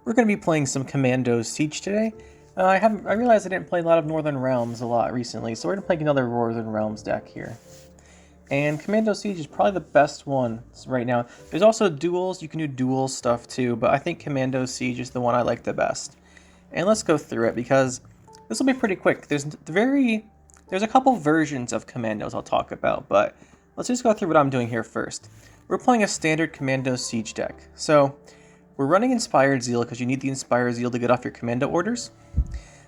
We're going to be playing some Commandos Siege today. I realized I didn't play a lot of Northern Realms a lot recently, so we're going to play another Northern Realms deck here. And Commando Siege is probably the best one right now. There's also duels, you can do duel stuff too, but I think Commando Siege is the one I like the best. And let's go through it because this will be pretty quick. There's a couple versions of Commandos I'll talk about, but let's just go through what I'm doing here first. We're playing a standard Commando Siege deck. So we're running Inspired Zeal because you need the Inspired Zeal to get off your commando orders.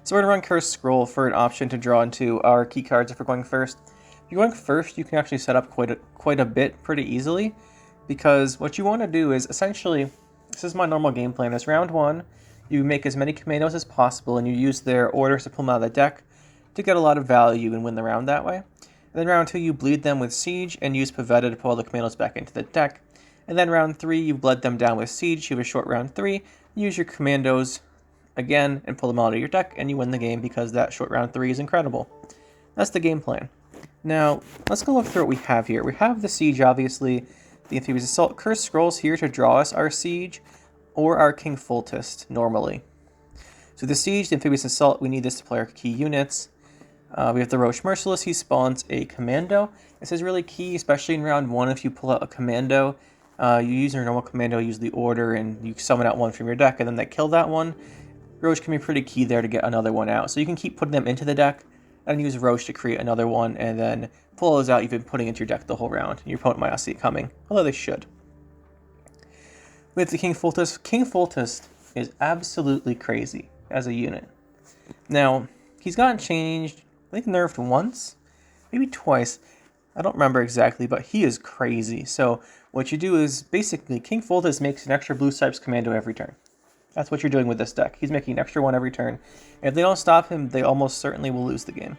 So we're going to run Cursed Scroll for an option to draw into our key cards if we're going first. If you're going first, you can actually set up quite a bit pretty easily, because what you want to do is essentially, this is my normal game plan, is round one, you make as many commandos as possible and you use their orders to pull them out of the deck to get a lot of value and win the round that way. And then round two, you bleed them with Siege and use Pavetta to pull all the commandos back into the deck. And then round three, you bled them down with Siege, you have a short round three, use your commandos again and pull them out of your deck, and you win the game because that short round three is incredible. That's the game plan. Now, let's go look through what we have here. We have the Siege, obviously, the Amphibious Assault. Cursed Scrolls here to draw us our Siege, or our King Foltest, normally. So the Siege, the Amphibious Assault, we need this to play our key units. We have the Roche Merciless, he spawns a Commando. This is really key, especially in round one. If you pull out a Commando, you use your normal Commando, use the order, and you summon out one from your deck, and then they kill that one. Roche can be pretty key there to get another one out. So you can keep putting them into the deck, and use Roche to create another one, and then pull those out you've been putting into your deck the whole round. Your opponent might not see it coming, although they should. We have the King Foltest. King Foltest is absolutely crazy as a unit. Now, he's gotten changed, I think nerfed once, maybe twice. I don't remember exactly, but he is crazy. So what you do is, basically, King Foltest makes an extra Blue Stripes commando every turn. That's what you're doing with this deck. He's making an extra one every turn. And if they don't stop him, they almost certainly will lose the game.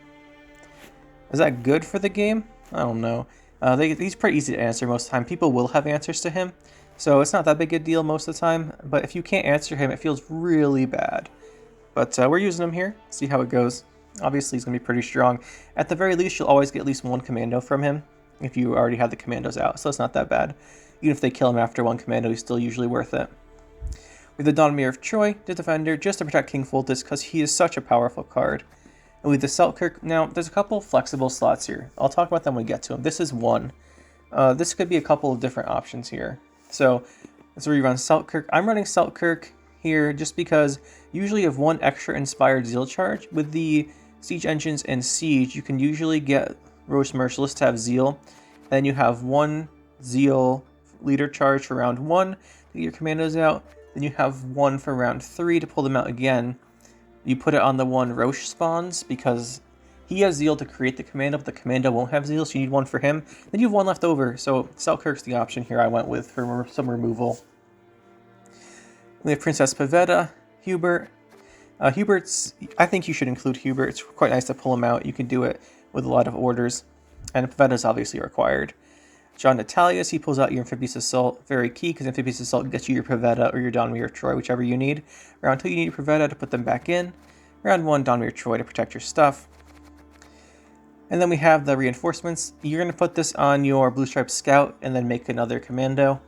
Is that good for the game? I don't know. He's pretty easy to answer most of the time. People will have answers to him, so it's not that big a deal most of the time. But if you can't answer him, it feels really bad. But we're using him here. See how it goes. Obviously, he's going to be pretty strong. At the very least, you'll always get at least one commando from him if you already have the commandos out, so it's not that bad. Even if they kill him after one commando, he's still usually worth it. We have the Donmir of Troy, the Defender, just to protect King Foltest because he is such a powerful card. And with the Selkirk, now there's a couple flexible slots here. I'll talk about them when we get to them. This is one. This could be a couple of different options here. So that's where you run Selkirk. I'm running Selkirk here just because usually you have one extra Inspired Zeal charge. With the Siege Engines and Siege, you can usually get Roche Merciless to have Zeal. Then you have one Zeal leader charge for round one to get your commandos out. Then you have one for round three to pull them out again. You put it on the one Roche spawns because he has Zeal to create the commando, but the commando won't have Zeal, so you need one for him. Then you have one left over, so Selkirk's the option here I went with for some removal. We have Princess Pavetta, Hubert. Hubert's, I think you should include Hubert. It's quite nice to pull him out. You can do it with a lot of orders, and Pavetta's obviously required. John Natalius, he pulls out your Amphibious Assault, very key, because Amphibious Assault gets you your Pavetta or your Donmir Troy, whichever you need. Round 2, you need your Pavetta to put them back in. Round 1, Donmir Troy to protect your stuff. And then we have the reinforcements. You're going to put this on your Blue Stripe Scout and then make another commando.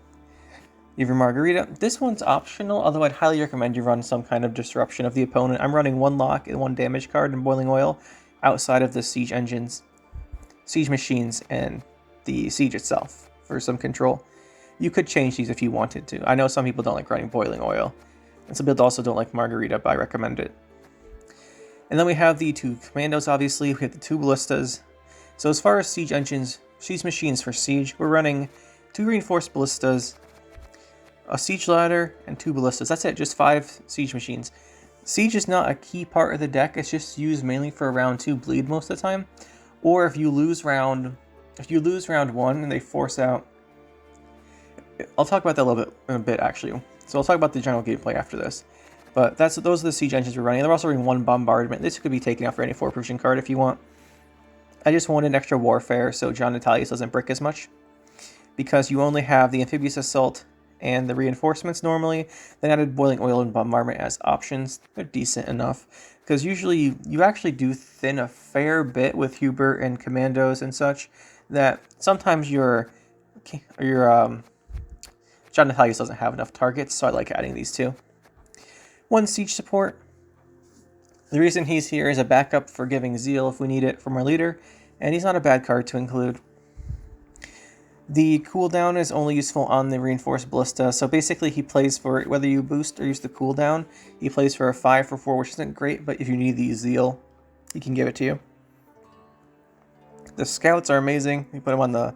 You have your Margarita. This one's optional, although I'd highly recommend you run some kind of disruption of the opponent. I'm running one lock and one damage card in Boiling Oil outside of the Siege Engines, Siege Machines, and the Siege itself for some control. You could change these if you wanted to. I know some people don't like running Boiling Oil, and some people also don't like Margarita, but I recommend it. And then we have the two commandos, obviously. We have the two ballistas. So as far as Siege Engines, Siege Machines for Siege, we're running two reinforced ballistas, a Siege Ladder, and two ballistas. That's it, just 5 Siege Machines. Siege is not a key part of the deck. It's just used mainly for round 2 bleed most of the time. Or if you lose round 1 and they force out, I'll talk about that in a bit actually. So I'll talk about the general gameplay after this. But those are the Siege Engines we're running. They're also running one Bombardment. This could be taken out for any 4 Persian card if you want. I just wanted extra Warfare so John Natalius doesn't brick as much, because you only have the Amphibious Assault and the reinforcements normally. Then added Boiling Oil and Bombardment as options. They're decent enough, because usually you actually do thin a fair bit with Hubert and commandos and such, that sometimes your John Natalius doesn't have enough targets, so I like adding these two. 1 siege support. The reason he's here is a backup for giving Zeal if we need it from our leader, and he's not a bad card to include. The cooldown is only useful on the Reinforced Ballista, so basically he plays for, whether you boost or use the cooldown, he plays for a 5 for 4, which isn't great, but if you need the Zeal, he can give it to you. The scouts are amazing. You put them on the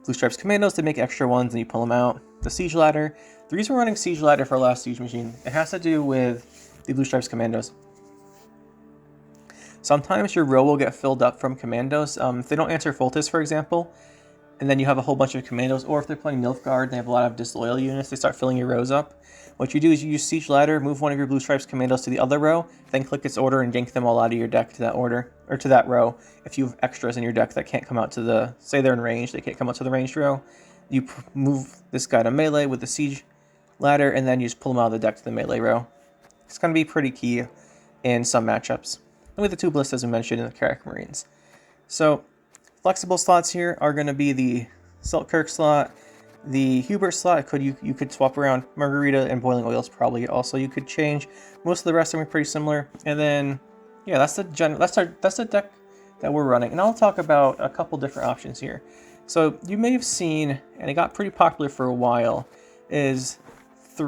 Blue Stripes Commandos to make extra ones, and you pull them out. The Siege Ladder. The reason we're running Siege Ladder for our last Siege machine, it has to do with the Blue Stripes Commandos. Sometimes your row will get filled up from Commandos. If they don't answer Foltest, for example, and then you have a whole bunch of Commandos, or if they're playing Nilfgaard and they have a lot of disloyal units, they start filling your rows up. What you do is you use Siege Ladder, move one of your Blue Stripes Commandos to the other row, then click its order and yank them all out of your deck to that order, or to that row. If you have extras in your deck that can't come out to the, say they're in range, they can't come out to the ranged row, you move this guy to melee with the Siege Ladder, and then you just pull them out of the deck to the melee row. It's going to be pretty key in some matchups. And with the 2 ballistas we mentioned in the Carrack Marines. So, flexible slots here are going to be the Selkirk slot, the Hubert slot. You could swap around. Margarita and Boiling Oils probably also you could change. Most of the rest of them are pretty similar. And then, yeah, that's the deck that we're running. And I'll talk about a couple different options here. So you may have seen, and it got pretty popular for a while, is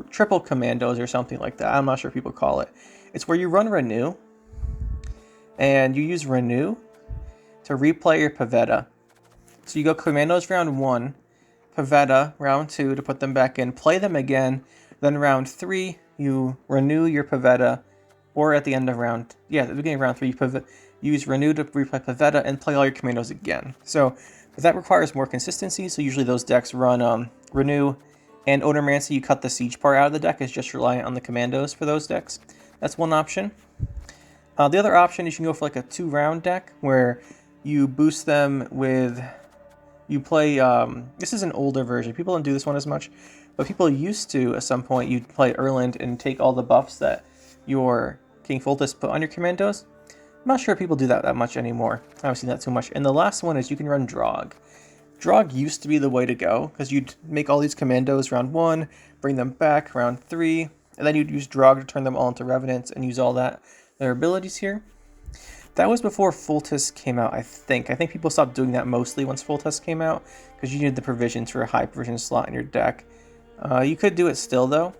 triple commandos or something like that. I'm not sure what people call it. It's where you run Renew, and you use Renew to replay your Pavetta. So you go Commandos round 1, Pavetta round 2 to put them back in, play them again, then round 3 you renew your Pavetta, or at the end of round, at the beginning of round 3 you use Renew to replay Pavetta and play all your Commandos again. So that requires more consistency, so usually those decks run Renew and Odomancy. You cut the Siege part out of the deck, is just reliant on the Commandos for those decks. That's one option. The other option is you can go for like a 2-round deck where you boost them with, you play, this is an older version, people don't do this one as much, but people used to, at some point, you'd play Erland and take all the buffs that your King Foltest put on your Commandos. I'm not sure if people do that much anymore. I haven't seen that too much. And the last one is you can run Draug. Draug used to be the way to go, because you'd make all these Commandos round 1, bring them back round 3, and then you'd use Draug to turn them all into Revenants and use all their abilities here. That was before Foltest came out, I think. I think people stopped doing that mostly once Foltest came out, because you needed the provisions for a high provision slot in your deck. You could do it still, though.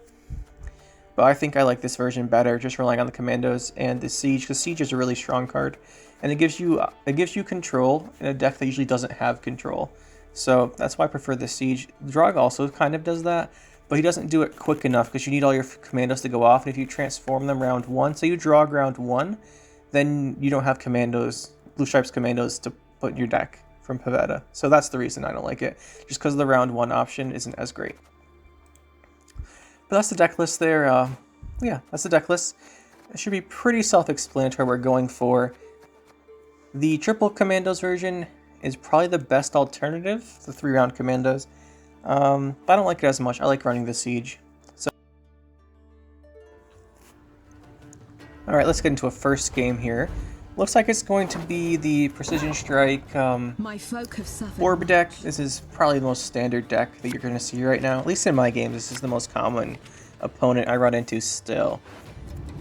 But I think I like this version better, just relying on the Commandos and the Siege, because Siege is a really strong card. And it gives you control in a deck that usually doesn't have control. So that's why I prefer the Siege. Draug also kind of does that, but he doesn't do it quick enough, because you need all your Commandos to go off. And if you transform them round 1, so you Draug round 1, then you don't have Commandos, Blue Stripes Commandos to put in your deck from Pavetta. So that's the reason I don't like it, just because the round 1 option isn't as great. But that's the deck list there. Yeah, that's the deck list. It should be pretty self-explanatory. We're going for the triple Commandos version is probably the best alternative, the 3-round Commandos. But I don't like it as much. I like running the Siege. So, all right, let's get into a first game here. Looks like it's going to be the Precision Strike Orb deck. This is probably the most standard deck that you're going to see right now. At least in my games, this is the most common opponent I run into still.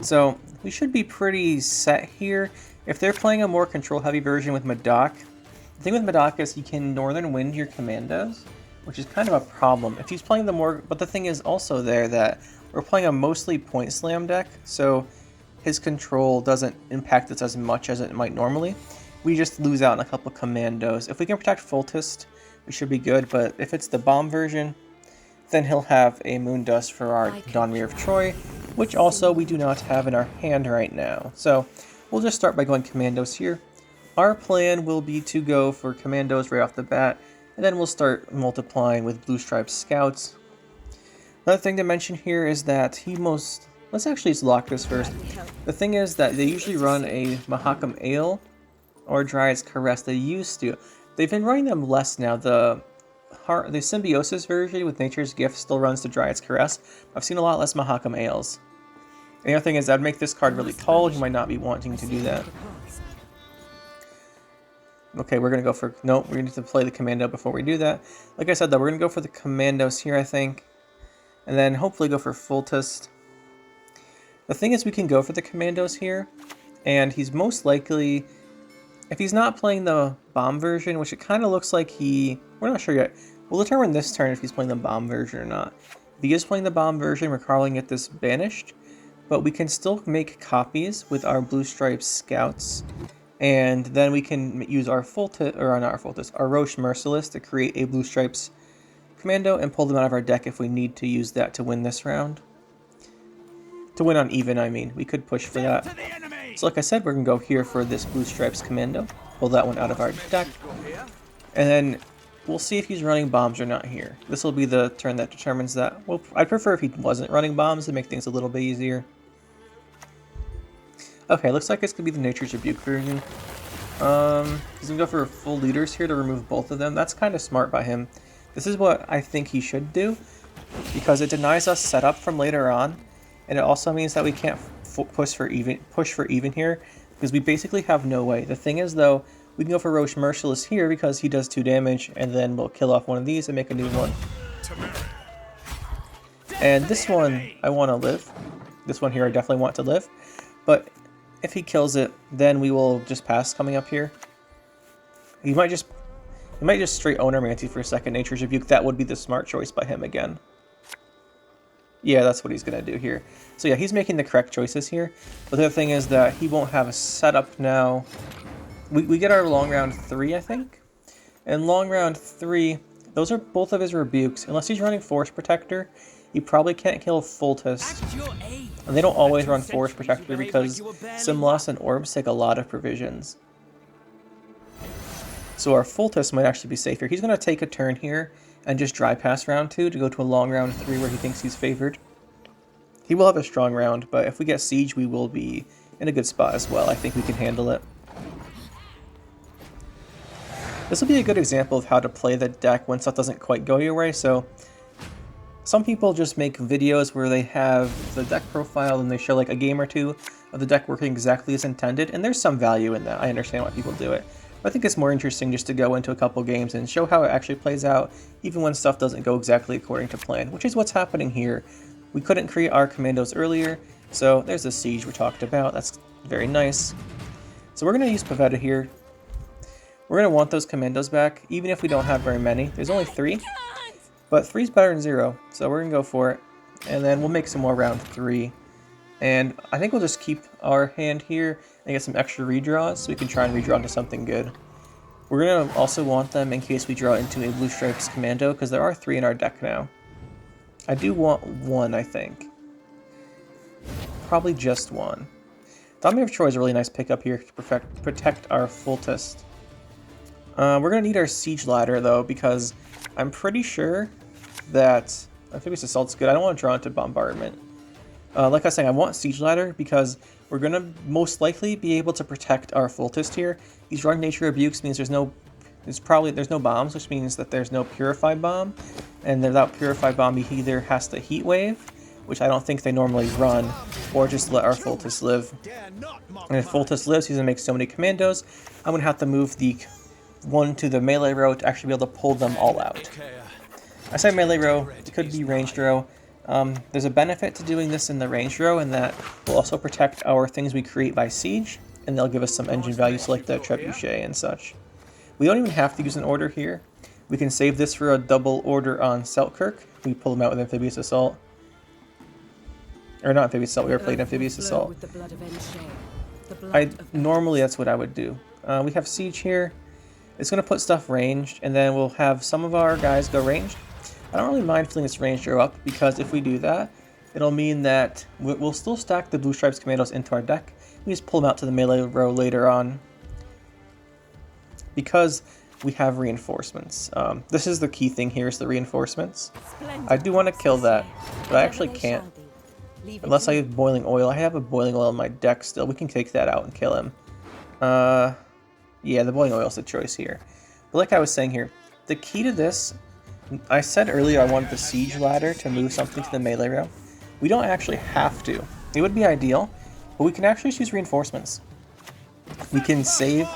So we should be pretty set here. If they're playing a more control-heavy version with Madoc, the thing with Madoc is he can Northern Wind your Commandos, which is kind of a problem. If he's playing the more... But the thing is also there that we're playing a mostly point slam deck, so his control doesn't impact us as much as it might normally. We just lose out on a couple Commandos. If we can protect Foltest, we should be good, but if it's the bomb version, then he'll have a Moondust for our Donmir of Troy, which also we do not have in our hand right now. So we'll just start by going Commandos here. Our plan will be to go for Commandos right off the bat, and then we'll start multiplying with Blue Stripes Scouts. Another thing to mention here is that let's actually lock this first. The thing is that they usually run a Mahakam Ale or Dryad's Caress. They used to. They've been running them less now. The Symbiosis version with Nature's Gift still runs the Dryad's Caress. I've seen a lot less Mahakam Ales. The other thing is that'd make this card really tall. You might not be wanting to do that. Okay, we're going to go for... Nope, we're going to need to play the Commando before we do that. Like I said, though, we're going to go for the Commandos here, I think. And then hopefully go for Foltest. The thing is, we can go for the commandos here, and he's most likely, if he's not playing the bomb version, which it kind of looks like we're not sure yet. We'll determine this turn if he's playing the bomb version or not. If he is playing the bomb version, we're calling it this banished, but we can still make copies with our Blue Stripes scouts, and then we can use our our Roche Merciless to create a Blue Stripes commando and pull them out of our deck if we need to use that to win this round. To win on even, I mean. We could push for that. So like I said, we're going to go here for this Blue Stripes commando. Pull that one out of our deck. And then we'll see if he's running bombs or not here. This will be the turn that determines that. Well, I'd prefer if he wasn't running bombs to make things a little bit easier. Okay, looks like it's going to be the Nature's Rebuke version. He's going to go for full leaders here to remove both of them. That's kind of smart by him. This is what I think he should do, because it denies us setup from later on, and it also means that we can't push for even here, because we basically have no way. The thing is, though, we can go for Roche Merciless here because he does 2 damage, and then we'll kill off one of these and make a new one. And this one, I want to live. This one here, I definitely want to live. But if he kills it, then we will just pass coming up here. He might just straight Ownermancy for a second Nature's Rebuke. That would be the smart choice by him again. Yeah, that's what he's going to do here. So yeah, he's making the correct choices here. But the other thing is that he won't have a setup now. We get our long round 3, I think. And long round 3, those are both of his rebukes. Unless he's running Force Protector, he probably can't kill Fultus. And they don't always run Force Protector because Simloss and Orbs take a lot of provisions. So our Fultus might actually be safer. He's going to take a turn here and just dry pass round 2 to go to a long round 3 where he thinks he's favored. He will have a strong round, but if we get Siege, we will be in a good spot as well. I think we can handle it. This will be a good example of how to play the deck when stuff doesn't quite go your way. So some people just make videos where they have the deck profile and they show like a game or two of the deck working exactly as intended, and there's some value in that. I understand why people do it. But I think it's more interesting just to go into a couple games and show how it actually plays out, even when stuff doesn't go exactly according to plan, which is what's happening here. We couldn't create our commandos earlier, so there's the Siege we talked about. That's very nice. So we're going to use Pavetta here. We're going to want those commandos back, even if we don't have very many. There's only 3, but 3's better than 0, so we're going to go for it. And then we'll make some more round 3. And I think we'll just keep our hand here and get some extra redraws so we can try and redraw into something good. We're going to also want them in case we draw into a Blue Stripes commando, because there are 3 in our deck now. I do want 1, I think. Probably just 1. Dominator of Troy is a really nice pickup here to protect our Fultus. We're going to need our Siege Ladder, though, because I'm pretty sure that Amphibious Assault's good. I don't want to draw into Bombardment. Like I was saying, I want Siege Ladder because we're going to most likely be able to protect our Fultus here. He's running Nature Rebukes, means there's no bombs, which means that there's no Purified Bomb. And without Purified Bomb, he either has to Heat Wave, which I don't think they normally run, or just let our Fultus live. And if Fultus lives, he's going to make so many commandos. I'm going to have to move the one to the melee row to actually be able to pull them all out. I say melee row, it could be ranged row. There's a benefit to doing this in the ranged row, in that we'll also protect our things we create by siege, and they'll give us some engine values like the trebuchet and such. We don't even have to use an order here. We can save this for a double order on Selkirk. We pull them out with Amphibious Assault. Or not Amphibious Assault, we already played Amphibious Assault. Normally that's what I would do. We have Siege here. It's going to put stuff ranged, and then we'll have some of our guys go ranged. I don't really mind filling this ranged row up, because if we do that, it'll mean that we'll still stack the Blue Stripes commandos into our deck. We just pull them out to the melee row later on, because we have reinforcements. This is the key thing here, is the reinforcements. I do want to kill that, but I actually can't. Unless I have Boiling Oil. I have a Boiling Oil in my deck still. We can take that out and kill him. Yeah, the Boiling Oil is the choice here. But like I was saying here, the key to this, I said earlier I wanted the Siege Ladder to move something to the melee row. We don't actually have to. It would be ideal, but we can actually choose reinforcements. We can save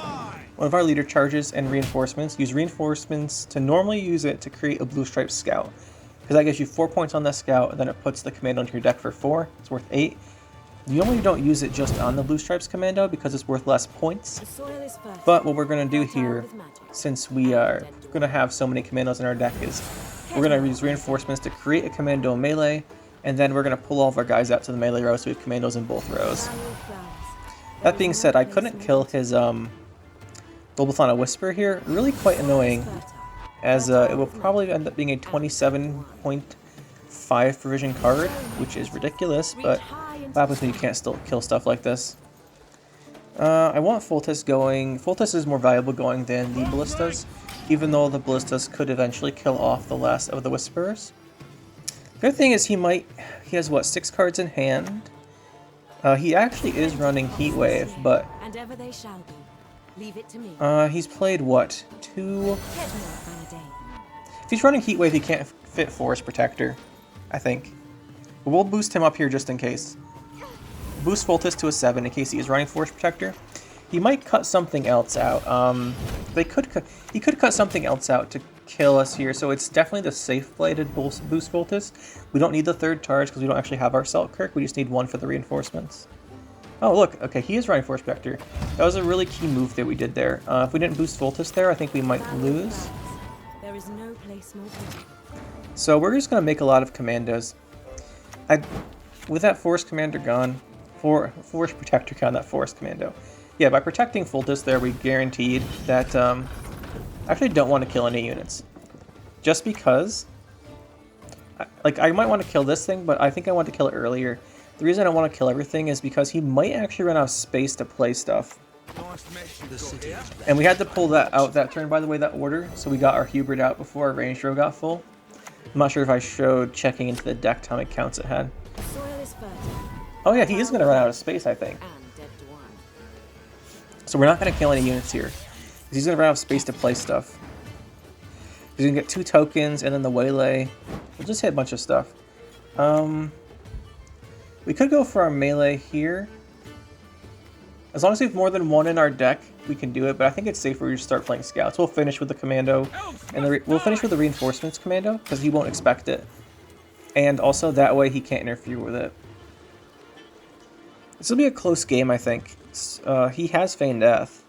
one of our leader charges and reinforcements, use reinforcements to normally use it to create a Blue Stripe Scout. Because that gives you 4 points on that scout, and then it puts the commando into your deck for 4. It's worth 8. Normally you don't use it just on the Blue Stripes Commando because it's worth less points. But what we're going to do here, since we are going to have so many commandos in our deck, is we're going to use reinforcements to create a commando melee, and then we're going to pull all of our guys out to the melee row so we have commandos in both rows. That being said, I couldn't kill his Globalthana Whisper here. Really quite annoying, as it will probably end up being a 27.5 provision card, which is ridiculous, but what happens when you can't still kill stuff like this? I want Foltest going. Foltest is more valuable going than the Ballistas, even though the Ballistas could eventually kill off the last of the Whisperers. The other thing is he has what, 6 cards in hand? He actually is running Heatwave, but he's played what, 2? If he's running Heatwave, he can't fit Forest Protector, I think. But we'll boost him up here just in case. Boost Foltest to a 7 in case he is running Forest Protector. He might cut something else out. He could cut something else out to kill us here, so it's definitely the safe play to boost Foltest. We don't need the 3rd charge because we don't actually have our Selkirk. We just need 1 for the reinforcements. Oh look, okay, he is running Force Protector. That was a really key move that we did there. If we didn't boost Foltest there, I think we might lose. There is no place more beautiful. So we're just going to make a lot of commandos. With that Forest Commander gone, Forest Protector gone, that Forest Commando. Yeah, by protecting Foltest there, we guaranteed that I actually don't want to kill any units. Just because, I might want to kill this thing, but I think I want to kill it earlier. The reason I don't want to kill everything is because he might actually run out of space to play stuff. And we had to pull that out that turn, by the way, that order, so we got our Hubert out before our range row got full. I'm not sure if I showed checking into the deck how many counts it had. Oh yeah, he is going to run out of space, I think. So we're not going to kill any units here. He's going to run out of space to play stuff. He's going to get 2 tokens and then the waylay. We'll just hit a bunch of stuff. We could go for our melee here. As long as we have more than 1 in our deck, we can do it, but I think it's safer to start playing scouts. We'll finish with the commando, and we'll finish with the reinforcements commando, because he won't expect it. And also, that way he can't interfere with it. This will be a close game, I think. He has Feigned Death,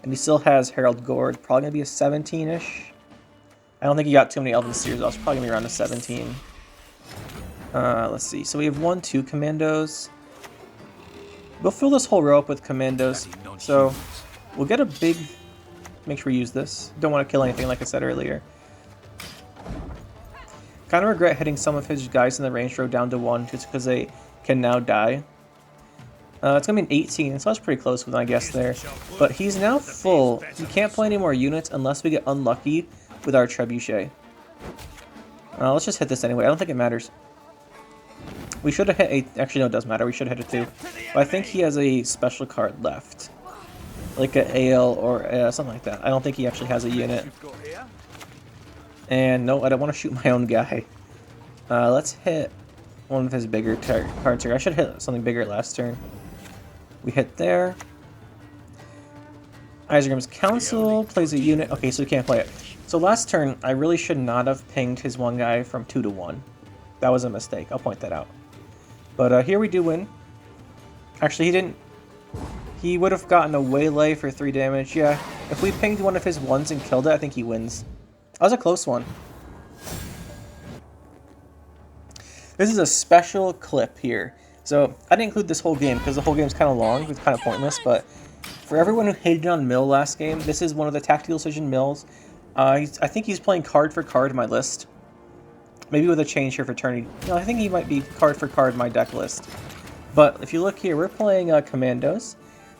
and he still has Herald Gord. Probably going to be a 17-ish. I don't think he got too many Elven Seers. I was probably going to be around a 17. Let's see. So we have 1, 2 commandos. We'll fill this whole row up with commandos. So we'll get a big... Make sure we use this. Don't want to kill anything, like I said earlier. Kind of regret hitting some of his guys in the range row down to 1 just because they can now die. It's going to be an 18, so that's pretty close with my guess there. But he's now full. We can't play any more units unless we get unlucky with our Trebuchet. Let's just hit this anyway. I don't think it matters. We should have hit a... Actually, no, it does matter. We should have hit a 2. But I think he has a special card left. Like a AL or something like that. I don't think he actually has a unit. And no, I don't want to shoot my own guy. Let's hit one of his bigger cards here. I should hit something bigger last turn. We hit there. Isengrim's Council plays a unit. Okay, so we can't play it. So last turn, I really should not have pinged his one guy from 2 to 1. That was a mistake. I'll point that out. But here we do win. Actually, he didn't. He would have gotten a waylay for 3 damage. Yeah, if we pinged one of his 1s and killed it, I think he wins. That was a close one. This is a special clip here. So I didn't include this whole game because the whole game's kind of long. It's kind of pointless. But for everyone who hated on Mill last game, this is one of the tactical decision Mills. I think he's playing card for card in my list. Maybe with a change here for Eternity. No, I think he might be card for card in my deck list. But if you look here, we're playing Commandos.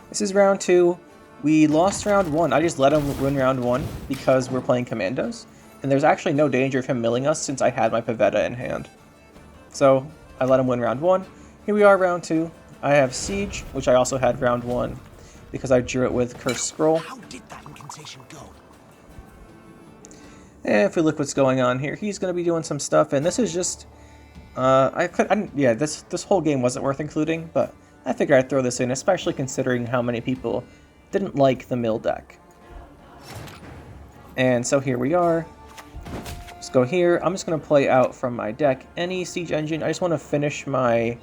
This is round 2. We lost round 1. I just let him win round 1 because we're playing Commandos. And there's actually no danger of him milling us since I had my Pavetta in hand. So I let him win round 1. Here we are, round 2. I have Siege, which I also had round 1 because I drew it with Cursed Scroll. How did that incantation go? And if we look what's going on here, he's going to be doing some stuff, and this is just... this whole game wasn't worth including, but I figured I'd throw this in, especially considering how many people didn't like the mill deck. And so here we are. Let's go here. I'm just going to play out from my deck any Siege Engine. I just want to finish my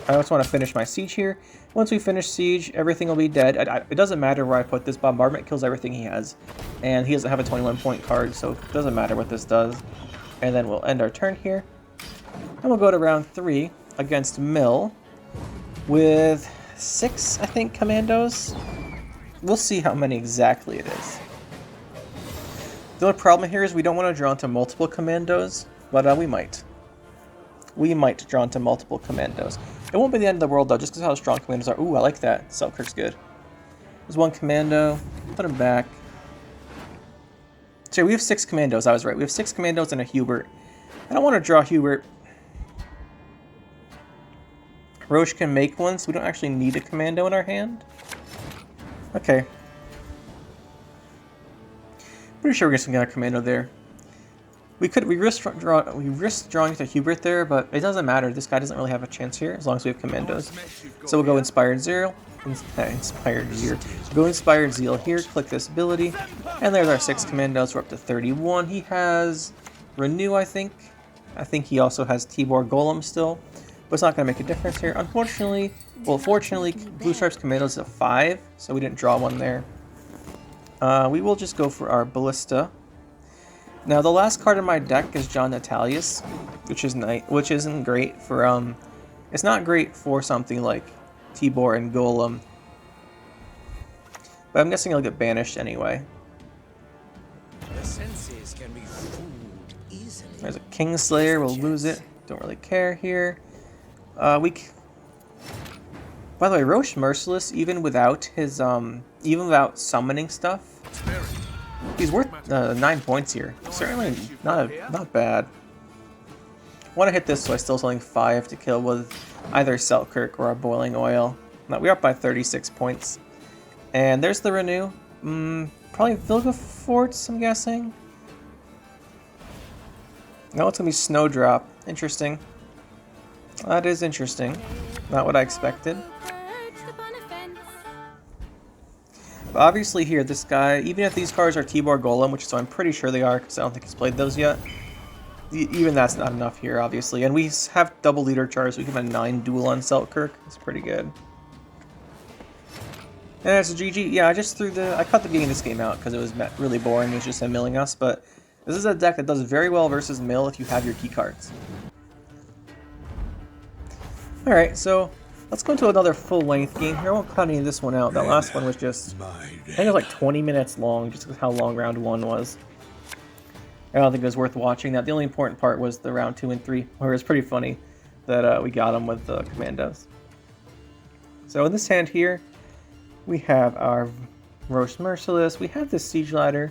I just want to finish my siege here. Once we finish siege, everything will be dead. It doesn't matter where I put this. Bombardment kills everything he has. And he doesn't have a 21-point card, so it doesn't matter what this does. And then we'll end our turn here. And we'll go to round 3 against Mill with 6, I think, commandos. We'll see how many exactly it is. The only problem here is we don't want to draw into multiple commandos, but we might. We might draw into multiple commandos. It won't be the end of the world, though, just because of how strong commandos are. Ooh, I like that. Selkirk's good. There's one commando. Put him back. So we have 6 commandos. I was right. We have 6 commandos and a Hubert. I don't want to draw Hubert. Roche can make one, so we don't actually need a commando in our hand. Okay. Pretty sure we're just gonna get a commando there. We risk drawing to Hubert there, but it doesn't matter. This guy doesn't really have a chance here as long as we have commandos. So we'll go Inspired Zeal. Inspired Zeal. Go Inspired Zeal here. Click this ability, and there's our 6 commandos. We're up to 31. He has Renew, I think. I think he also has Tibor Golem still, but it's not gonna make a difference here. Unfortunately, well, fortunately, Blue Stripes commandos is a 5, so we didn't draw one there. We will just go for our Ballista. Now, the last card in my deck is John Natalius, which isn't great for, it's not great for something like Tibor and Golem. But I'm guessing he'll get banished anyway. The senses can be fooled easily. There's a Kingslayer, we'll lose it. Don't really care here. By the way, Roche Merciless, even without his, even without summoning stuff, he's worth 9 points here. Certainly not bad. I want to hit this, so I still something 5 to kill with either Selkirk or a Boiling Oil. Now we're up by 36 points. And there's the Renew. Probably Vilga Forts, I'm guessing. No, it's gonna be Snowdrop. Interesting. That is interesting. Not what I expected. But obviously here, this guy, even if these cards are Tibor Golem, which so I'm pretty sure they are because I don't think he's played those yet, even that's not enough here, obviously. And we have double leader charge, so we can have a 9 duel on Selkirk. It's pretty good. And it's a GG. Yeah, I cut the beginning of this game out because it was really boring. It was just him milling us, but this is a deck that does very well versus mill if you have your key cards. Alright, so let's go into another full-length game here. I won't cut any of this one out. That last one was just, I think it was like 20 minutes long, just because how long round 1 was. I don't think it was worth watching that. The only important part was the round 2 and 3, where it was pretty funny that we got them with the commandos. So in this hand here, we have our Roche Merciless, we have the Siege Ladder,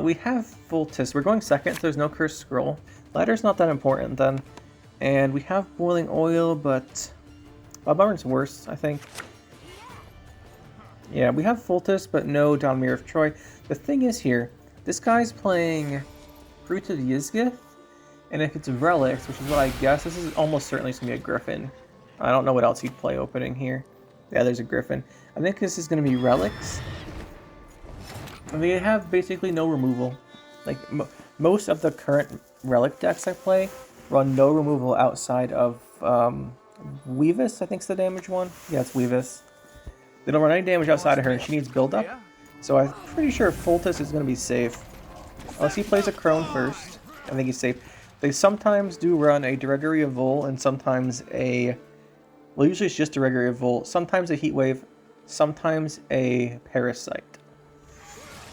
we have Voltus. We're going second, so there's no Cursed Scroll. Ladder's not that important then. And we have Boiling Oil, but Bombardment's worse, I think. Yeah, we have Voltus, but no Downmere of Troy. The thing is here, this guy's playing Fruit of Ysgith, and if it's Relicts, which is what I guess, this is almost certainly going to be a Griffin. I don't know what else he'd play opening here. Yeah, there's a Griffin. I think this is going to be Relicts. And they have basically no removal. Like, most of the current Relic decks I play run no removal outside of Weavis, I think's the damage one. Yeah, it's Weavis. They don't run any damage outside of her, and she needs build-up. So I'm pretty sure Voltus is going to be safe. Unless he plays a Crone first, I think he's safe. They sometimes do run a Directory of Vol, and sometimes a... Well, usually it's just a Directory of Vol. Sometimes a Heatwave, sometimes a Parasite.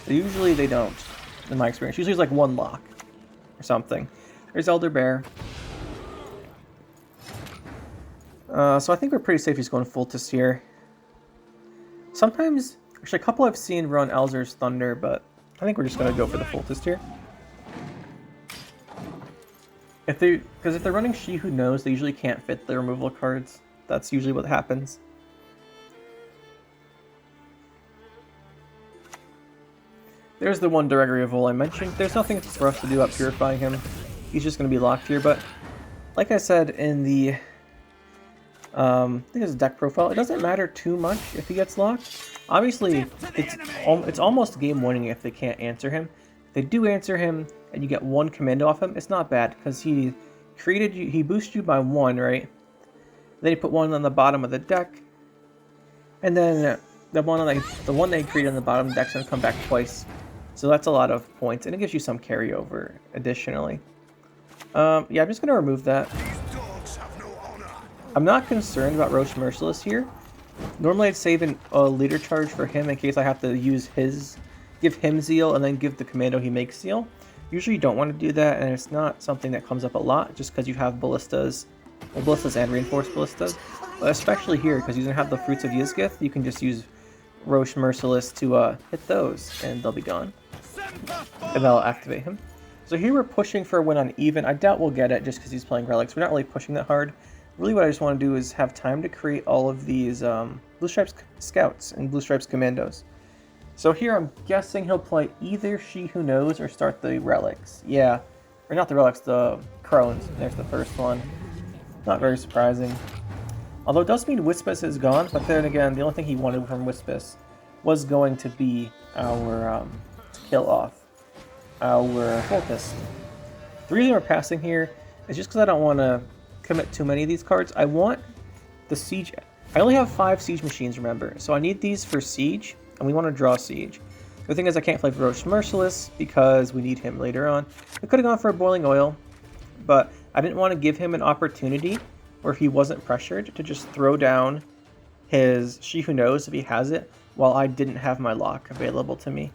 But usually they don't, in my experience. Usually it's like one lock or something. There's Elder Bear. So I think we're pretty safe. He's going Voltus here. Sometimes, actually a couple I've seen run Alzur's Thunder, but I think we're just going to go for the Voltus here. Because if they're running She Who Knows, they usually can't fit the removal cards. That's usually what happens. There's the one Directory of Vol I mentioned. There's nothing for us to do about purifying him. He's just going to be locked here, but like I said in the I think it's deck profile, it doesn't matter too much if he gets locked. Obviously, it's almost game winning if they can't answer him. If they do answer him and you get one commando off him, it's not bad because he boosts you by 1, right? Then he put one on the bottom of the deck. And then the one they created on the bottom of the deck's going to come back twice. So that's a lot of points, and it gives you some carryover additionally. Yeah, I'm just going to remove that. I'm not concerned about Roche Merciless here. Normally I'd save a leader charge for him in case I have to use give him Zeal and then give the commando he makes Zeal. Usually you don't want to do that, and it's not something that comes up a lot just because you have ballistas, well, ballistas and reinforced ballistas. But especially here, because you don't have the Fruits of Ysgith, you can just use Roche Merciless to hit those, and they'll be gone. And that'll activate him. So here we're pushing for a win on even. I doubt we'll get it just because he's playing Relicts. We're not really pushing that hard. Really what I just want to do is have time to create all of these Blue Stripes Scouts and Blue Stripes Commandos. So here I'm guessing he'll play either She Who Knows or start the Relicts. Yeah, or not the Relicts, the Crones. There's the first one. Not very surprising. Although it does mean Wispus is gone, but then again, the only thing he wanted from Wispus was going to be our kill off our Cultist. The reason we're passing here is just because I don't want to commit too many of these cards. I want the Siege. I only have 5 Siege machines, remember, so I need these for Siege, and we want to draw Siege. The thing is I can't play Roche Merciless because we need him later on. We could have gone for a Boiling Oil, but I didn't want to give him an opportunity where he wasn't pressured to just throw down his She Who Knows if he has it, while I didn't have my lock available to me.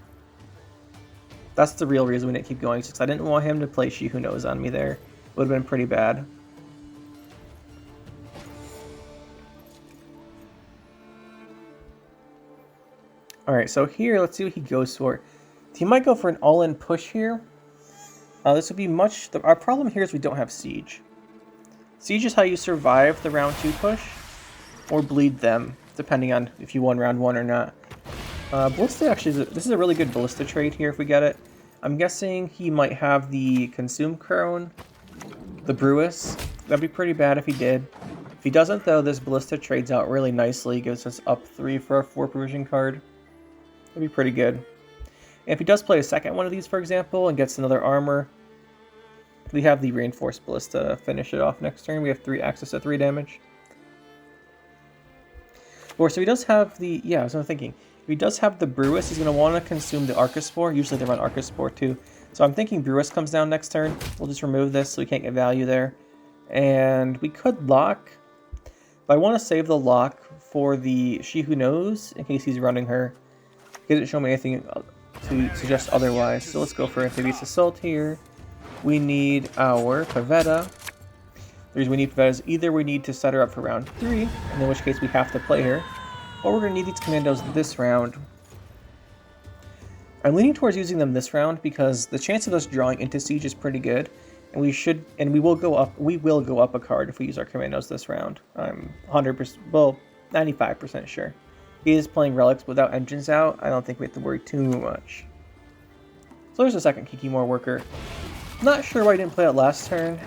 That's the real reason we didn't keep going, because I didn't want him to play She Who Knows on me there. It would have been pretty bad. Alright, so here, let's see what he goes for. He might go for an all-in push here. This would be much... Our problem here is we don't have Siege. Siege is how you survive the round 2 push, or bleed them, depending on if you won round 1 or not. Ballista actually, this is a really good Ballista trade here if we get it. I'm guessing he might have the Consume Crone, the Brewis. That'd be pretty bad if he did. If he doesn't though, this Ballista trades out really nicely, gives us up 3 for a 4 provision card. That'd be pretty good. And if he does play a second one of these, for example, and gets another armor, we have the Reinforced Ballista to finish it off next turn. We have access to 3 damage. Or so he does have the... Yeah, I was thinking. If he does have the Brewis, he's going to want to consume the Arcaspore. Usually they run Arcaspore too. So I'm thinking Brewis comes down next turn. We'll just remove this so we can't get value there. And we could lock. But I want to save the lock for the She Who Knows in case he's running her. He doesn't show me anything to suggest otherwise. So let's go for Amphibious Assault here. We need our Pavetta. The reason we need Pavetta is either we need to set her up for round 3, and in which case we have to play her, or we're going to need these commandos this round. I'm leaning towards using them this round because the chance of us drawing into Siege is pretty good, and we will go up a card if we use our commandos this round. I'm 100%, well, 95% sure. He is playing Relics without engines out. I don't think we have to worry too much. So there's a second Kikimor worker. Not sure why he didn't play it last turn.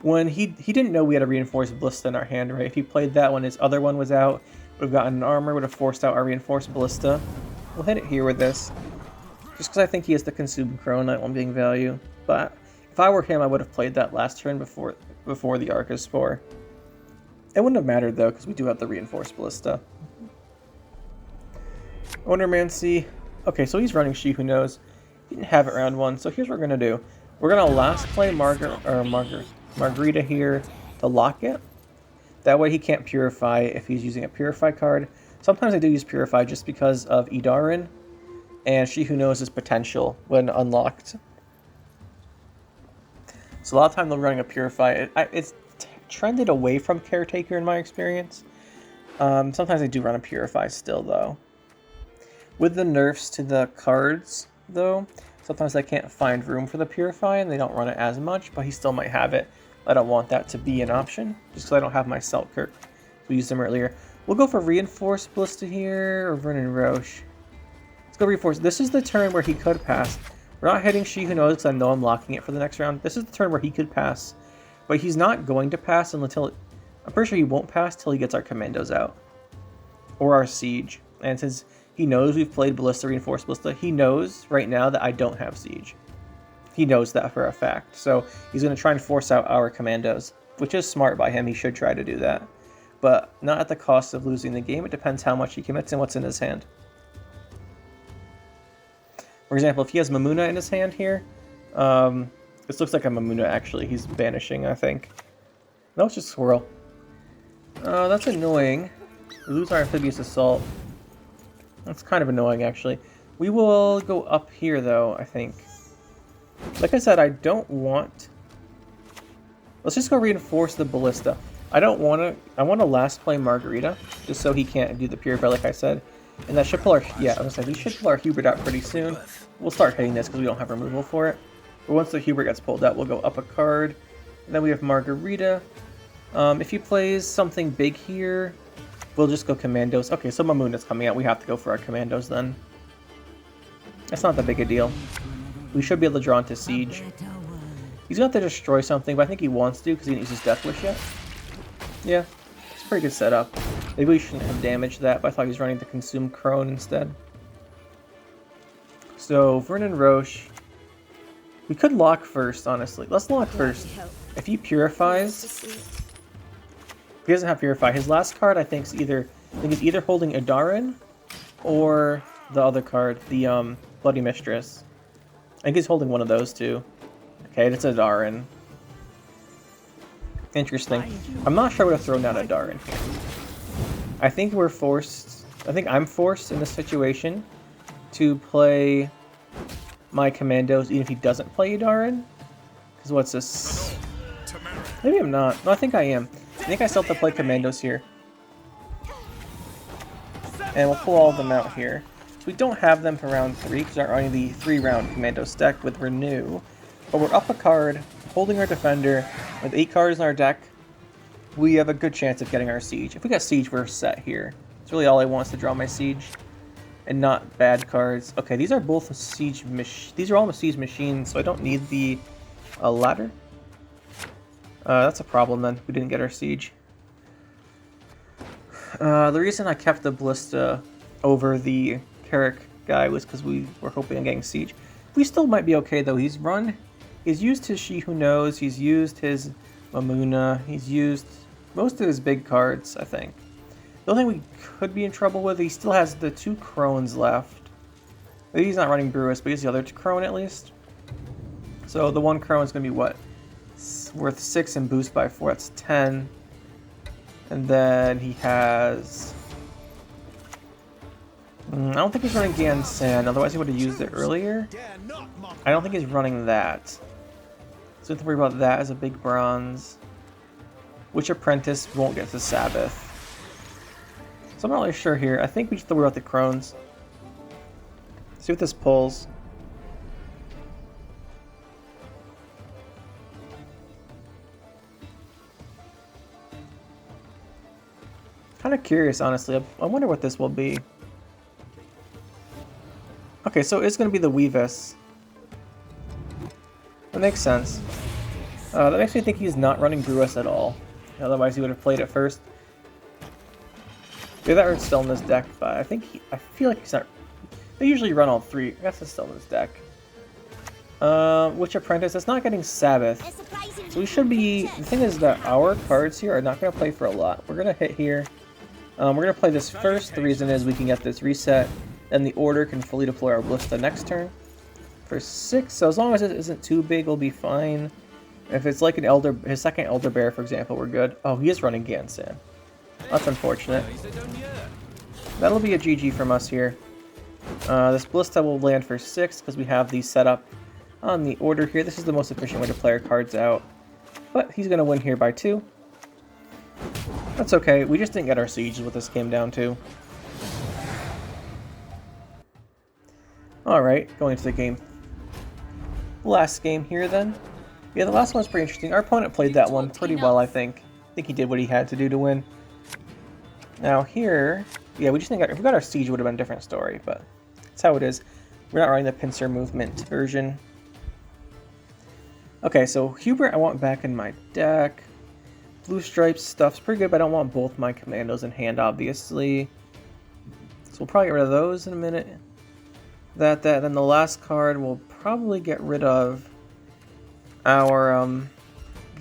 When he didn't know we had a Reinforced Ballista in our hand, right? If he played that when his other one was out, would have gotten an armor, would have forced out our Reinforced Ballista. We'll hit it here with this. Just because I think he has the Consume Crone, not one being value. But if I were him, I would have played that last turn before the Arcaspore. It wouldn't have mattered though, because we do have the Reinforced Ballista. Wondermancy. Okay, so he's running She Who Knows. He didn't have it round 1, so here's what we're going to do. We're going to last play Margarita here to lock it. That way he can't Purify if he's using a Purify card. Sometimes I do use Purify just because of Idarin, and She Who Knows his potential when unlocked. So a lot of time they're running a Purify. It's trended away from Caretaker in my experience. Sometimes I do run a Purify still though. With the nerfs to the cards though, sometimes I can't find room for the Purify and they don't run it as much, but he still might have it. I don't want that to be an option, just because I don't have my Selkirk. We used them earlier. We'll go for Reinforced Ballista here, or Vernon Roche. Let's go Reinforced. This is the turn where he could pass. We're not hitting She Who Knows because I know I'm locking it for the next round. This is the turn where he could pass, but he's not going to pass until... I'm pretty sure he won't pass till he gets our Commandos out. Or our Siege. And since he knows we've played Ballista, Reinforced Ballista, he knows right now that I don't have Siege. He knows that for a fact. So he's going to try and force out our Commandos which is smart by him. He should try to do that, but not at the cost of losing the game. It depends how much he commits and what's in his hand. For example, if he has Mamuna in his hand here, this looks like a Mamuna actually. He's banishing, I think. No, it's just Swirl. That's annoying. We lose our Amphibious Assault. That's kind of annoying, actually. We will go up here, though, I think. Like I said, I don't want... Let's just go reinforce the Ballista. I don't want to... I want to last play Margarita, just so he can't do the Purify, like I said. And that should pull our... Yeah, I was going to say, we should pull our Hubert out pretty soon. We'll start hitting this because we don't have removal for it. But once the Hubert gets pulled out, we'll go up a card. And then we have Margarita. If he plays something big here, we'll just go Commandos. Okay, so Mamuna's coming out. We have to go for our Commandos then. That's not that big a deal. We should be able to draw into Siege. He's going to have to destroy something, but I think he wants to because he didn't use his Decklist yet. Yeah, it's a pretty good setup. Maybe we shouldn't have damaged that, but I thought he was running the Consume Crone instead. So, Vernon Roche. We could lock first, honestly. Let's lock first. If he purifies... He doesn't have Purify. His last card, I think, is either holding Adarin or the other card, the Bloody Mistress. I think he's holding one of those two. Okay, it's Adarin. Interesting. I'm not sure I would have thrown down Adarin here. I think we're forced... I think I'm forced in this situation to play my Commandos even if he doesn't play Adarin. Because what's this? Maybe I'm not. No, I think I am. I think I still have to play Commandos here. And we'll pull all of them out here. So we don't have them for round 3 because we're running the 3-round Commandos deck with Renew. But we're up a card, holding our Defender, with 8 cards in our deck. We have a good chance of getting our Siege. If we got Siege, we're set here. It's really all I want is to draw my Siege. And not bad cards. Okay, these are both Siege These are all Siege Machines, so I don't need the ladder. That's a problem then. We didn't get our Siege. The reason I kept the Ballista over the Carrick guy was because we were hoping on getting Siege. We still might be okay though. He's used his She Who Knows, he's used his Mamuna, he's used most of his big cards, I think. The only thing we could be in trouble with, he still has the 2 Crones left. Maybe he's not running Brewis, but he has the other 2 Crone at least. So the 1 Crone is going to be what? Worth 6 and boost by 4, that's 10. And then he has... I don't think he's running Gansan, otherwise he would have used it earlier. I don't think he's running that. So we have to worry about that as a big bronze. Which Apprentice won't get to Sabbath. So I'm not really sure here. I think we should worry about the Crones. See what this pulls. Kind of curious, honestly. I wonder what this will be. Okay, so it's going to be the Weavis. That makes sense. That makes me think he's not running Brewis at all. Otherwise, he would have played it first. Maybe that was still in this deck, but I feel like he's not. They usually run all 3. I guess it's still in this deck. Witch Apprentice? That's not getting Sabbath. So we should be. The thing is that our cards here are not going to play for a lot. We're going to hit here. We're going to play this first. The reason is we can get this reset. Then the Order can fully deploy our Ballista next turn. For 6, so as long as it isn't too big, we'll be fine. If it's like his second Elder Bear, for example, we're good. Oh, he is running Gansan. That's unfortunate. That'll be a GG from us here. This Ballista will land for 6 because we have these set up on the Order here. This is the most efficient way to play our cards out. But he's going to win here by 2. That's okay. We just didn't get our Siege is what this came down to. Alright, going into the game. Last game here then. Yeah, the last one's pretty interesting. Our opponent played that one pretty well, I think. I think he did what he had to do to win. Now here, yeah, we just think if we got our Siege, it would have been a different story, but that's how it is. We're not running the pincer movement version. Okay, so Hubert I want back in my deck. Blue Stripes stuff's pretty good, but I don't want both my Commandos in hand, obviously. So we'll probably get rid of those in a minute. Then the last card we'll probably get rid of our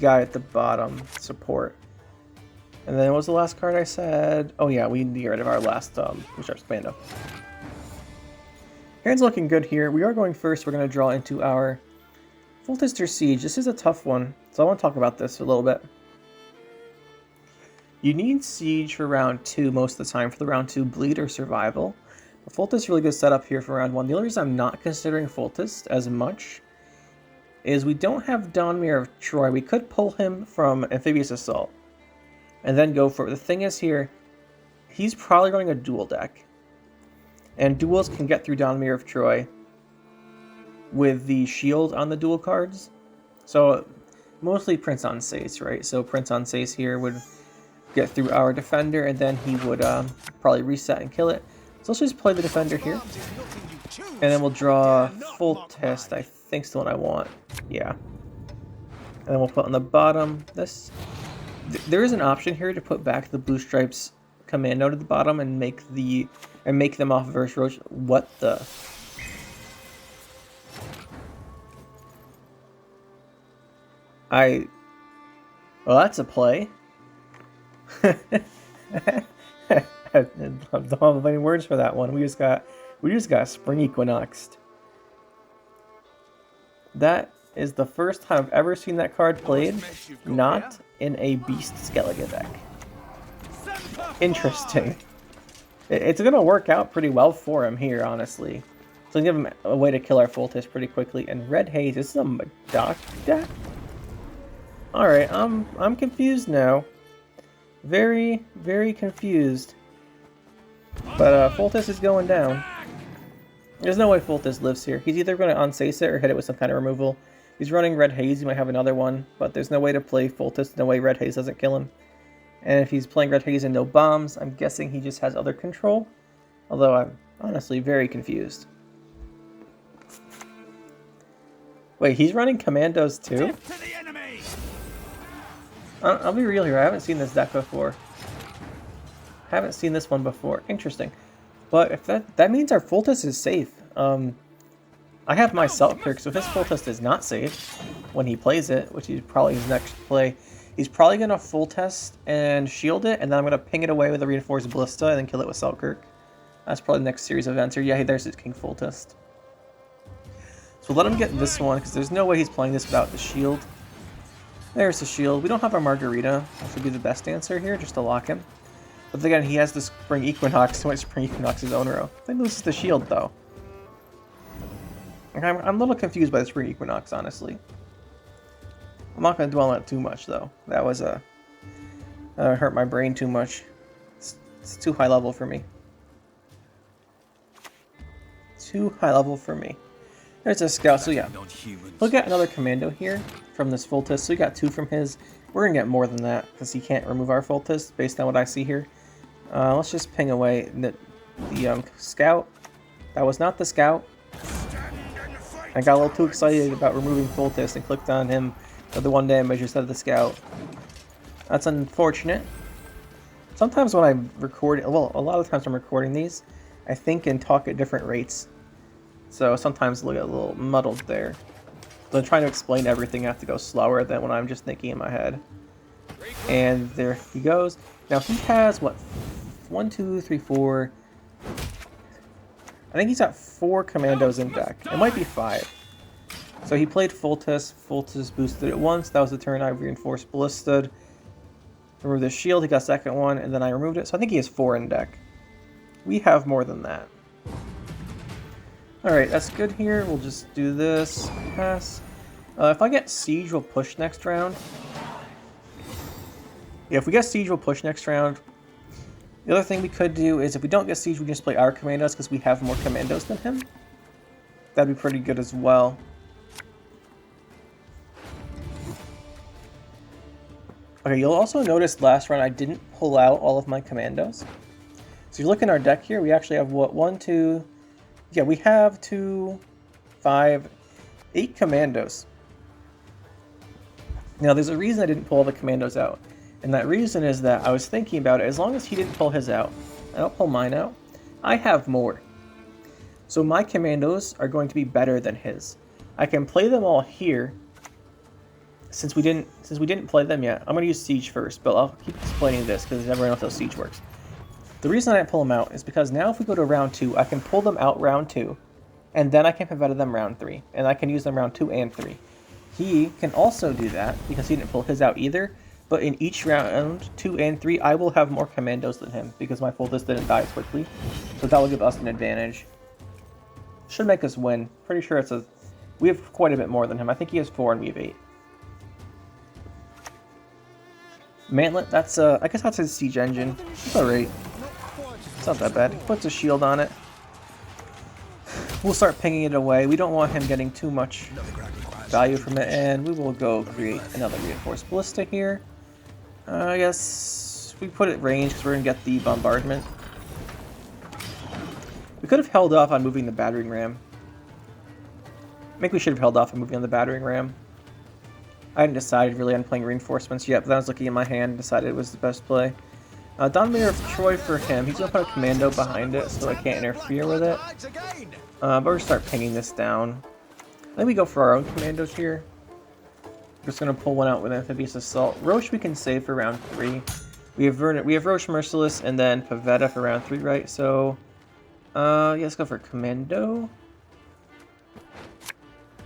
guy at the bottom, support. And then what was the last card I said? Oh yeah, we need to get rid of our last Sharp Commando. Hand's looking good here. We are going first. We're going to draw into our Foltest or Siege. This is a tough one, so I want to talk about this a little bit. You need Siege for round 2 most of the time for the round 2 bleed or survival. But Foltest is really good setup here for round 1. The only reason I'm not considering Foltest as much is we don't have Donmir of Troy. We could pull him from Amphibious Assault and then go for it. The thing is here, he's probably running a dual deck. And duels can get through Donmir of Troy with the shield on the dual cards. So mostly Prince on Sace, right? So Prince on Sace here would get through our defender, and then he would probably reset and kill it. So let's just play the defender here. And then we'll draw Foltest, I think is the one I want. Yeah. And then we'll put on the bottom this. There is an option here to put back the Blue Stripes Commando to the bottom and make them off Verse Roach. What the? Well, that's a play. I don't have any words for that one. We just got Spring Equinoxed. That is the first time I've ever seen that card played, not in a Beast Skellige deck. Interesting. It's going to work out pretty well for him here, honestly. So give him a way to kill our Foltest pretty quickly. And Red Haze, this is a Madoc deck? Alright, I'm confused now. Very, very confused. But Foltest is going down. There's no way Foltest lives here. He's either going to unsace it or hit it with some kind of removal. He's running Red Haze, he might have another one, but there's no way to play Foltest, no way Red Haze doesn't kill him. And if he's playing Red Haze and no bombs, I'm guessing he just has other control. Although I'm honestly very confused. Wait, he's running Commandos too? I'll be real here, I haven't seen this deck before. Haven't seen this one before. Interesting. But if that means our Foltest is safe. I have my Selkirk, so if his Foltest is not safe when he plays it, which is probably his next play, he's probably going to Foltest and shield it, and then I'm going to ping it away with a Reinforced Ballista and then kill it with Selkirk. That's probably the next series of events. Or yeah, there's his King Foltest. So let him get this one, because there's no way he's playing this without the shield. There's the shield. We don't have our Margarita, which would be the best answer here, just to lock him. But again, he has the Spring Equinox, so he might Spring Equinox his own row. Then loses the shield, though. I'm a little confused by the Spring Equinox, honestly. I'm not going to dwell on it too much, though. That was hurt my brain too much. It's too high level for me. Too high level for me. There's a scout, so yeah. We'll get another commando here from this Foltest. So we got 2 from his. We're going to get more than that, because he can't remove our Foltest, based on what I see here. Let's just ping away the scout. That was not the scout. I got a little too excited about removing Foltest and clicked on him for the 1 damage instead of the scout. That's unfortunate. Sometimes when I'm recording, well, a lot of times I'm recording these, I think and talk at different rates. So sometimes I get a little muddled there. So I'm trying to explain everything, I have to go slower than when I'm just thinking in my head. And there he goes. Now he has, what, 1, 2, 3, 4... I think he's got 4 commandos in deck. It might be 5. So he played Foltest. Foltest boosted it once. That was the turn I reinforced Ballista. Removed the shield. He got second one, and then I removed it. So I think he has 4 in deck. We have more than that. Alright, that's good here. We'll just do this. Pass. If I get Siege, we'll push next round. Yeah, if we get Siege, we'll push next round. The other thing we could do is if we don't get Siege, we can just play our Commandos because we have more Commandos than him. That'd be pretty good as well. Okay, you'll also notice last round I didn't pull out all of my Commandos. So you look in our deck here, we actually have what, 1, 2... Yeah, we have 2, 5, 8 Commandos. Now there's a reason I didn't pull all the Commandos out. And that reason is that I was thinking about it, as long as he didn't pull his out, I don't pull mine out, I have more. So my Commandos are going to be better than his. I can play them all here, since we didn't play them yet, I'm gonna use Siege first, but I'll keep explaining this because everyone knows how Siege works. The reason I didn't pull them out is because now if we go to round 2, I can pull them out round 2, and then I can Pavetta them round 3, and I can use them round 2 and 3. He can also do that because he didn't pull his out either, but in each round 2 and 3, I will have more commandos than him because my full list didn't die as quickly, so that will give us an advantage. Should make us win. Pretty sure we have quite a bit more than him. I think he has 4 and we have 8. Mantlet, that's I guess that's his siege engine. It's alright. It's not that bad. He puts a shield on it. We'll start pinging it away. We don't want him getting too much value from it, and we will go create another reinforced ballista here. I guess we put it range because we're going to get the bombardment. We could have held off on moving the battering ram. I think we should have held off on moving on the battering ram. I hadn't decided really on playing reinforcements yet, but then I was looking at my hand and decided it was the best play. Dominator of Troy for him. He's going to put a commando behind it so I can't interfere with it. But we're going to start pinging this down. I think we go for our own commandos here. We're just going to pull one out with amphibious assault. Roche we can save for round 3. We have Roche Merciless and then Pavetta for round 3, right? So, yeah, let's go for commando.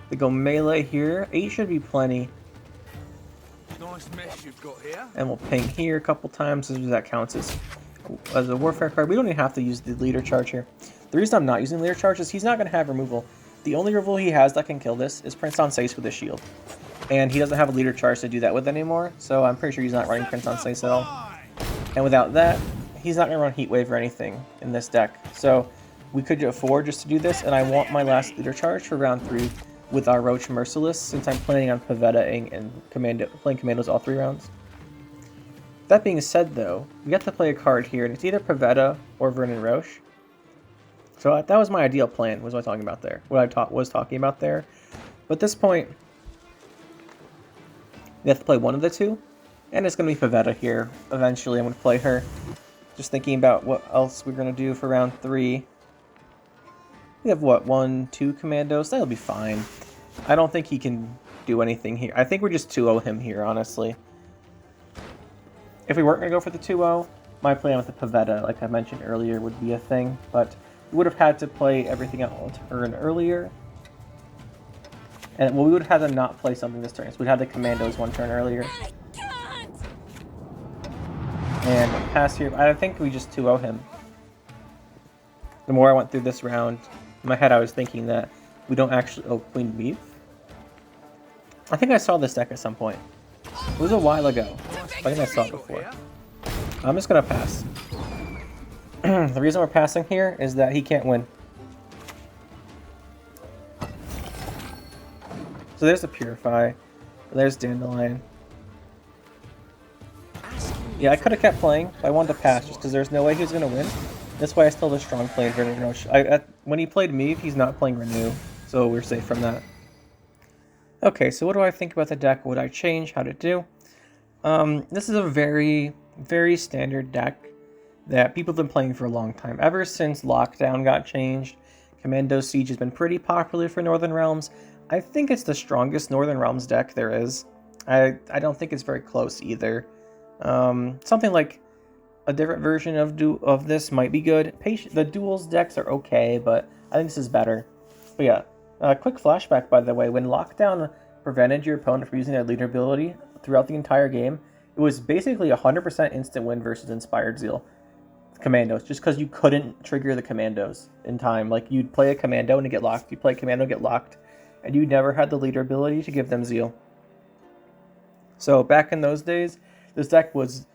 They go melee here. 8 should be plenty. Nice mess you've got here. And we'll ping here a couple times as that counts as a warfare card. We don't even have to use the leader charge here. The reason I'm not using leader charge is he's not going to have removal. The only removal he has that can kill this is Prince on Sais with a shield. And he doesn't have a leader charge to do that with anymore, so I'm pretty sure he's not running Prince on Sais at all. And without that, he's not going to run Heat Wave or anything in this deck. So we could afford just to do this, and I want my last leader charge for round 3 with our Roach Merciless, since I'm planning on Pavettaing and playing Commandos all 3 rounds. That being said, though, we have to play a card here, and it's either Pavetta or Vernon Roche. So that was my ideal plan, was what I was talking about there. Was talking about there. But at this point, we have to play one of the 2, and it's going to be Pavetta here. Eventually, I'm going to play her. Just thinking about what else we're going to do for round 3. We have, what, 1, 2 commandos? That'll be fine. I don't think he can do anything here. I think we're just 2-0 him here, honestly. If we weren't going to go for the 2-0, my plan with the Pavetta, like I mentioned earlier, would be a thing. But we would have had to play everything out on turn earlier. And, well, we would have had to not play something this turn. So we'd have the commandos 1 turn earlier. And pass here. I think we just 2-0 him. The more I went through this round, in my head I was thinking that we don't actually... Oh, Queen Beef? I think I saw this deck at some point. It was a while ago. I think I saw it before. I'm just going to pass. The reason we're passing here is that he can't win. So there's the Purify. There's Dandelion. Yeah, I could have kept playing, but I wanted to pass just because there's no way he was going to win. That's why I still have a strong play in Vernon Roche. When he played Meave, he's not playing Renew, so we're safe from that. Okay, so what do I think about the deck? What would I change? How to do? This is a very, very standard deck that people have been playing for a long time. Ever since Lockdown got changed, Commando Siege has been pretty popular for Northern Realms. I think it's the strongest Northern Realms deck there is. I don't think it's very close either. Something like a different version of this might be good. The duels decks are okay, but I think this is better. But yeah, quick flashback, by the way. When Lockdown prevented your opponent from using their leader ability throughout the entire game, it was basically 100% instant win versus Inspired Zeal Commandos, just because you couldn't trigger the Commandos in time. Like, you'd play a Commando and get locked, you'd play a Commando and get locked, and you never had the leader ability to give them Zeal. So back in those days, this deck was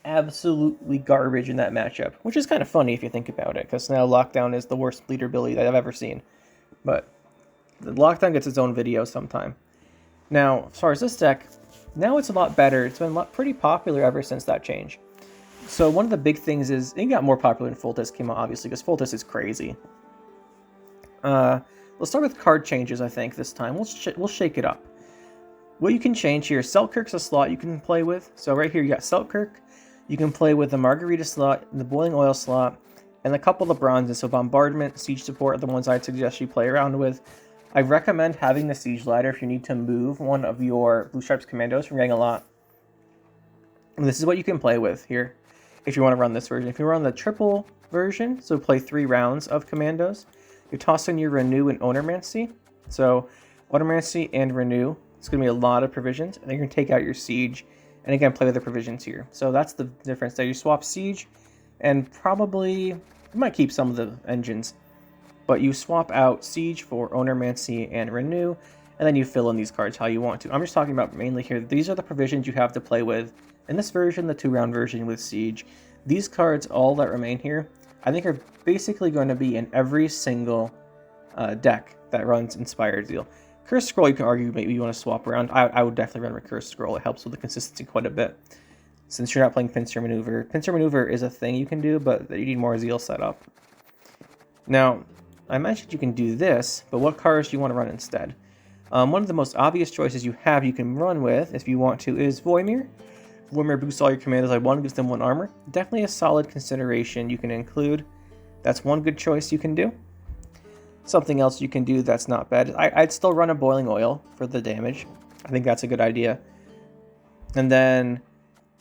absolutely garbage in that matchup, which is kind of funny if you think about it, because now Lockdown is the worst leader ability that I've ever seen. But the Lockdown gets its own video sometime. Now, as far as this deck, now it's a lot better. It's been pretty popular ever since that change. So one of the big things is, it got more popular when Foltest came out, obviously, because Foltest is crazy. Let's start with card changes, I think, this time. We'll shake it up. What you can change here, Selkirk's a slot you can play with. So right here you got Selkirk. You can play with the Margarita slot, the Boiling Oil slot, and a couple of bronzes. So Bombardment, Siege Support are the ones I'd suggest you play around with. I recommend having the Siege Ladder if you need to move one of your Blue Stripes Commandos from getting a lot. And this is what you can play with here if you want to run this version. If you run the triple version, so play 3 rounds of Commandos, you toss in your Renew and Ownermancy. So Ownermancy and Renew, it's going to be a lot of provisions, and then you're going to take out your Siege, and again, play with the provisions here. So that's the difference there. You swap Siege, and probably, you might keep some of the engines, but you swap out Siege for Ownermancy and Renew, and then you fill in these cards how you want to. I'm just talking about mainly here. These are the provisions you have to play with. In this version, the 2-round version with Siege, these cards, all that remain here, I think are basically going to be in every single deck that runs Inspired Zeal. Cursed Scroll, you can argue maybe you want to swap around. I would definitely run with Cursed Scroll. It helps with the consistency quite a bit. Since you're not playing Pincer Maneuver. Pincer Maneuver is a thing you can do, but you need more Zeal setup. Now, I mentioned you can do this, but what cards do you want to run instead? One of the most obvious choices you have you can run with, if you want to, is Voimir. Voimir boosts all your commandos by 1, gives them 1 armor. Definitely a solid consideration you can include. That's one good choice you can do. Something else you can do that's not bad. I'd still run a Boiling Oil for the damage. I think that's a good idea. And then,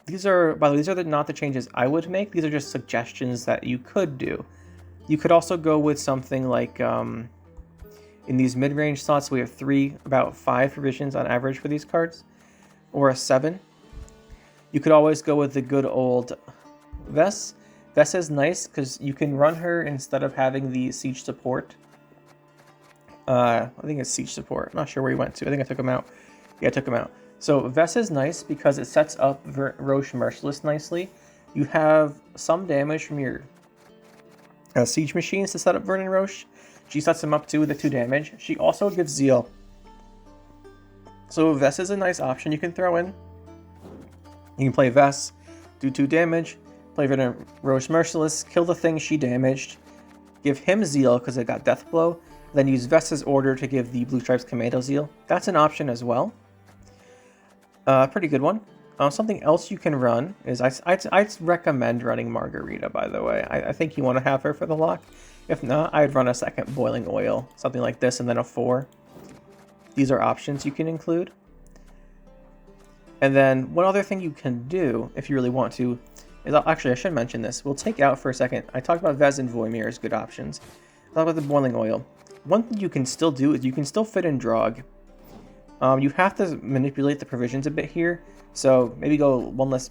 these are, by the way, these are not the changes I would make. These are just suggestions that you could do. You could also go with something like, in these mid-range slots, we have about 5 provisions on average for these cards, or a 7. You could always go with the good old Vess. Vess is nice because you can run her instead of having the Siege support. I think it's Siege support. I'm not sure where he went to. I think I took him out. Yeah, I took him out. So Vess is nice because it sets up Roche Merciless nicely. You have some damage from your Siege machines to set up Vernon Roche. She sets him up too with the 2 damage. She also gives Zeal. So Vess is a nice option you can throw in. You can play Vess, do 2 damage, play Vernon Roche Merciless, kill the thing she damaged, give him Zeal because it got Death Blow, then use Vess's order to give the Blue Stripes Commando Zeal. That's an option as well. Pretty good one. Something else you can run is, I'd recommend running Margarita, by the way. I think you want to have her for the lock. If not, I'd run a second Boiling Oil, something like this, and then a 4. These are options you can include. And then one other thing you can do, if you really want to, is, actually I should mention this. We'll take out for a second. I talked about Vez and Voimir as good options. Talk about the Boiling Oil. One thing you can still do is you can still fit in Draug. You have to manipulate the provisions a bit here, so maybe go one less.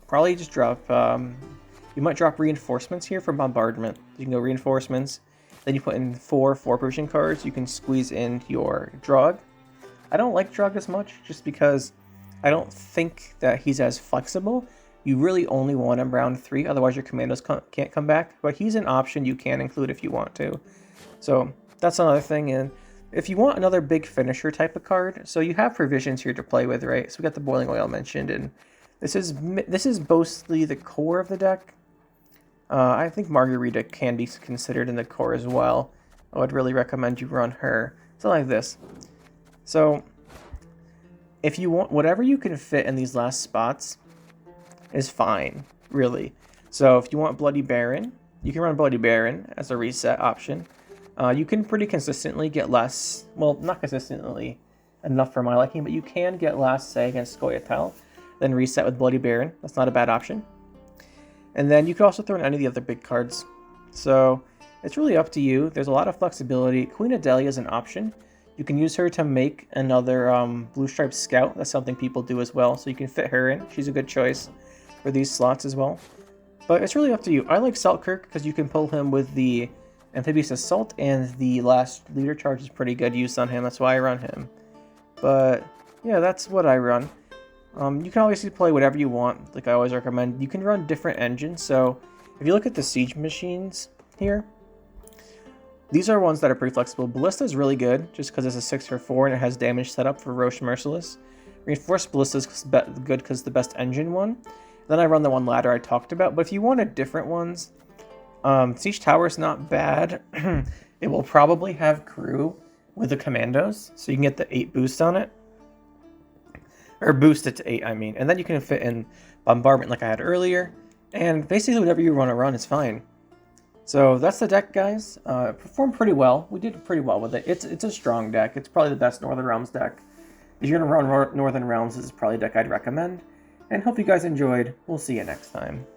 Probably just drop. You might drop reinforcements here for bombardment. You can go reinforcements. Then you put in 4 provision cards. You can squeeze in your Draug. I don't like Draug as much, just because I don't think that he's as flexible. You really only want him round 3, otherwise your commandos can't come back. But he's an option you can include if you want to. So that's another thing. And if you want another big finisher type of card, so you have provisions here to play with, right? So we got the Boiling Oil mentioned, and this is mostly the core of the deck. I think Margarita can be considered in the core as well. I would really recommend you run her. Something like this. So if you want, whatever you can fit in these last spots is fine, really. So if you want Bloody Baron, you can run Bloody Baron as a reset option. You can pretty consistently get less, well, not consistently enough for my liking, but you can get less, say, against Scoia'tael, then reset with Bloody Baron. That's not a bad option. And then you can also throw in any of the other big cards. So it's really up to you. There's a lot of flexibility. Queen Adelia is an option. You can use her to make another Blue Striped Scout. That's something people do as well, so you can fit her in. She's a good choice for these slots as well. But it's really up to you. I like Selkirk because you can pull him with the Amphibious Assault, and the last leader charge is pretty good use on him. That's why I run him. But yeah, that's what I run. You can obviously play whatever you want, like I always recommend. You can run different engines, so if you look at the Siege machines here, these are ones that are pretty flexible. Ballista is really good, just because it's a 6 for 4 and it has damage set up for Roche Merciless. Reinforced Ballista is good because it's the best engine one. Then I run the one ladder I talked about, but if you wanted different ones, Siege Tower is not bad. It will probably have crew with the commandos, so you can get the 8 boost on it. Or boost it to 8, I mean. And then you can fit in bombardment like I had earlier. And basically whatever you want to run is fine. So that's the deck, guys. It performed pretty well. We did pretty well with it. It's a strong deck. It's probably the best Northern Realms deck. If you're going to run Northern Realms, this is probably a deck I'd recommend. And hope you guys enjoyed. We'll see you next time.